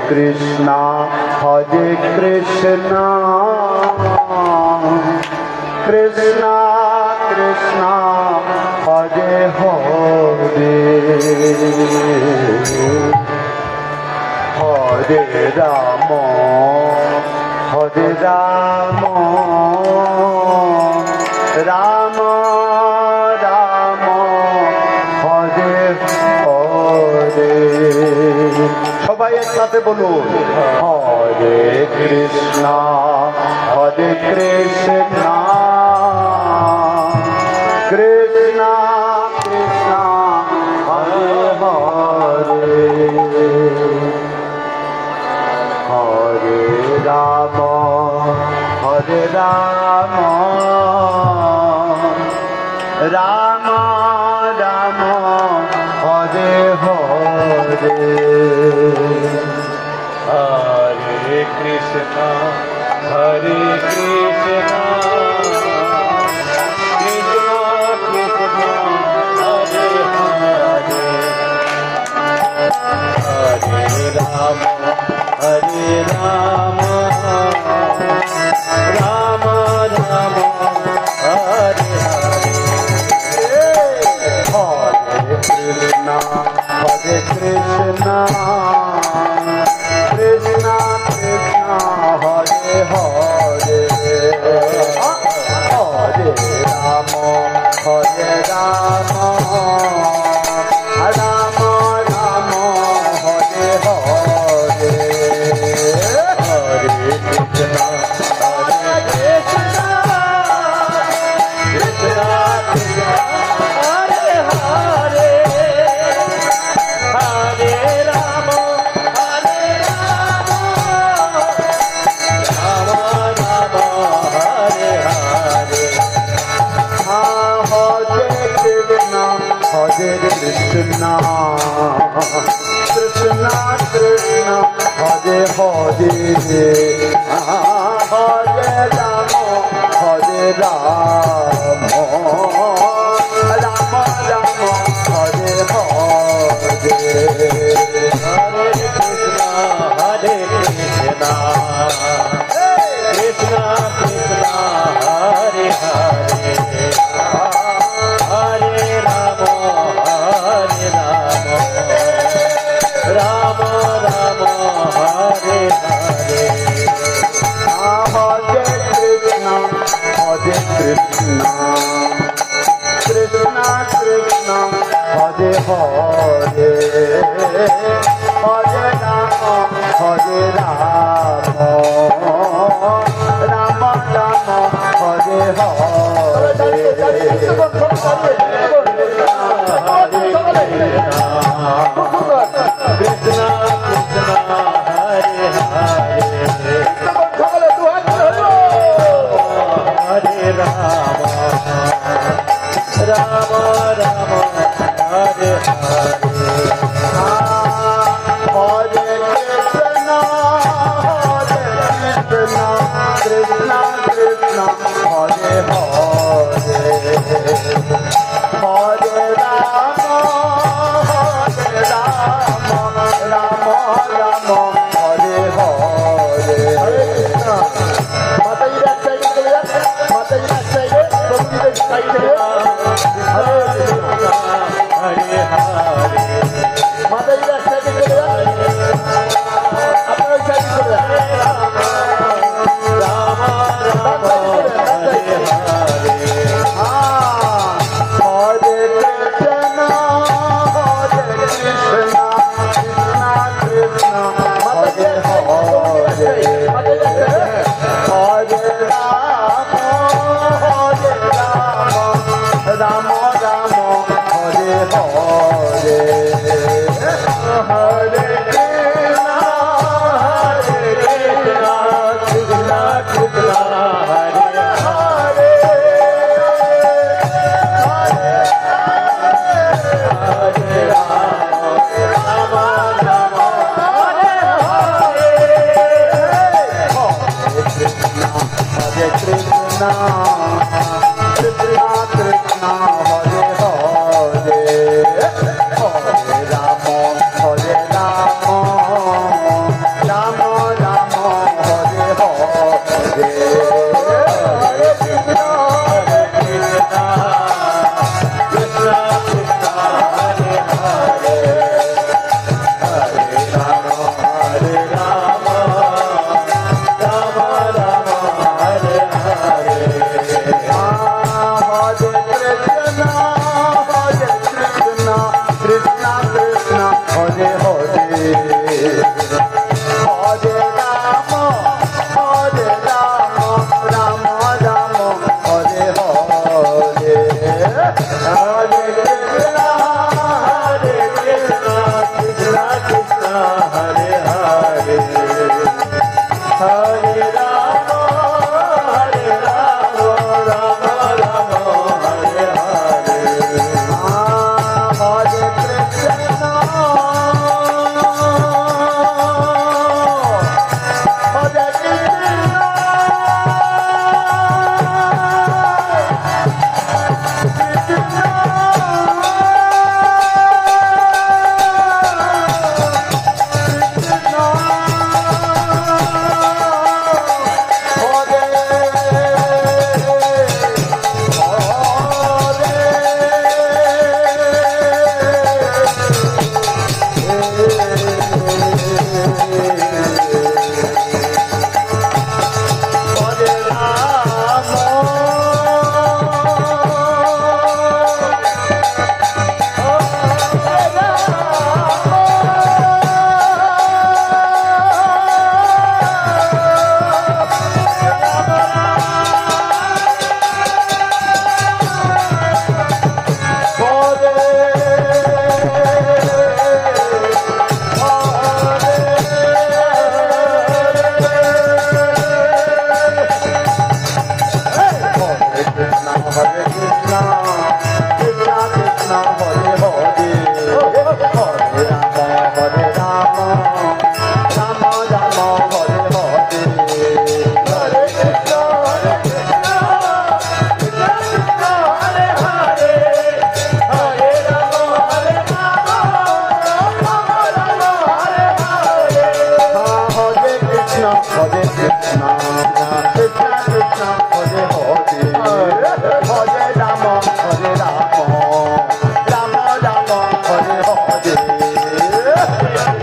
কৃষ্ণ হরে কৃষ্ণ কৃষ্ণ কৃষ্ণ হরে হরে হরে রাম রাম রাম হরে হরে। সবাই একসাথে বলুন হরে কৃষ্ণ কৃষ্ণ কৃষ্ণ হরে হরে হরে রাম রাম রাম হরে হরে হরে কৃষ্ণ হরে কৃষ্ণ কৃষ্ণ কৃষ্ণ হরে হরে হরে রাম রাম রাম হরে হরে কৃষ্ণ কৃষ্ণ কৃষ্ণ হরে হরে হরে রাম রাম রাম রাম হরে হরে হরে কৃষ্ণ হরে কৃষ্ণ কৃষ্ণ কৃষ্ণ হরে হরে হরে রাম রাম রাম হরে হরে হরে কৃষ্ণ কৃষ্ণ কৃষ্ণ হরে হরে হরে রাম রাম রাম রাম হরে হরে হরে কৃষ্ণ কৃষ্ণ কৃষ্ণ হরে হরে হরে রাম রাম রাম হরে হরে হরে কৃষ্ণ কৃষ্ণ কৃষ্ণ কৃষ্ণ হরে হরে হরে রাম রাম রাম রাম হরে হরে কৃষ্ণ কৃষ্ণ হরে হরে হরে রাম রাম রাম হরে হরে হরে কৃষ্ণ কৃষ্ণ কৃষ্ণ হরে হরে হরে রাম রাম রাম হরে হরে হরে কৃষ্ণ মাতাজির এক সাইডে চলে যাচ্ছে মাতাজির এক সাইডে প্রভুজির এক সাইডে হরে কৃষ্ণ হরে হরে মাতাজির এক সাইডে চলে যাচ্ছে আপনার ওই সাইডে চলে যাচ্ছে Ram Ram Hare Hare Hare Krishna Krishna Krishna Hare Hare Hare Ram Ram Ram Hare Hare Hare Krishna Krishna Krishna Hare Hare Hare Ram Ram Hare Hare Hare Krishna Krishna Krishna Hare Hare Hare Ram Hare Hare Hare Rama Hare Rama Rama Rama Hare Hare Hare Krishna Hare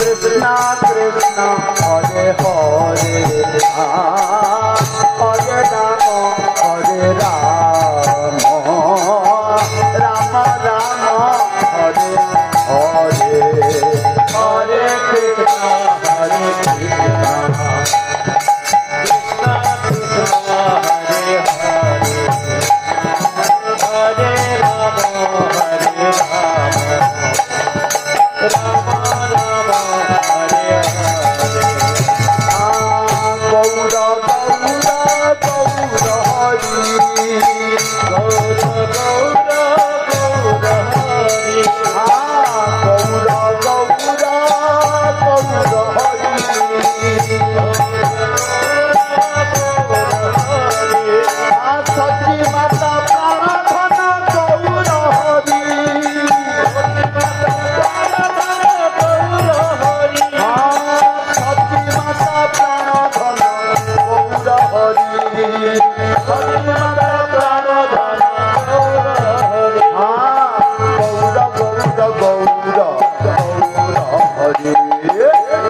Krishna Krishna Hare Hare Hare Ram Ram Ram Hare Hare Hare Krishna, Hare Krishna, Krishna Krishna, Hare Hare, Hare Rama, Hare Rama, Rama Rama, Hare Hare. Gour Gour Gour Hari Gaura, Gaura, Gaura, Hare. Gour Gour Gour Hari সতী মাতা প্রার্থনা গৌর হরি সতী মাতা প্রার্থনা গৌর হরি সতী মাতা প্রার্থনা Gour Gour Gour Gour Hari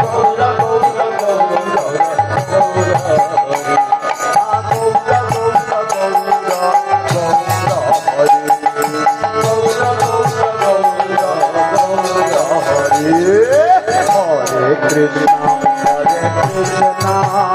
Gour Gour Hare Krishna, Hare Krishna.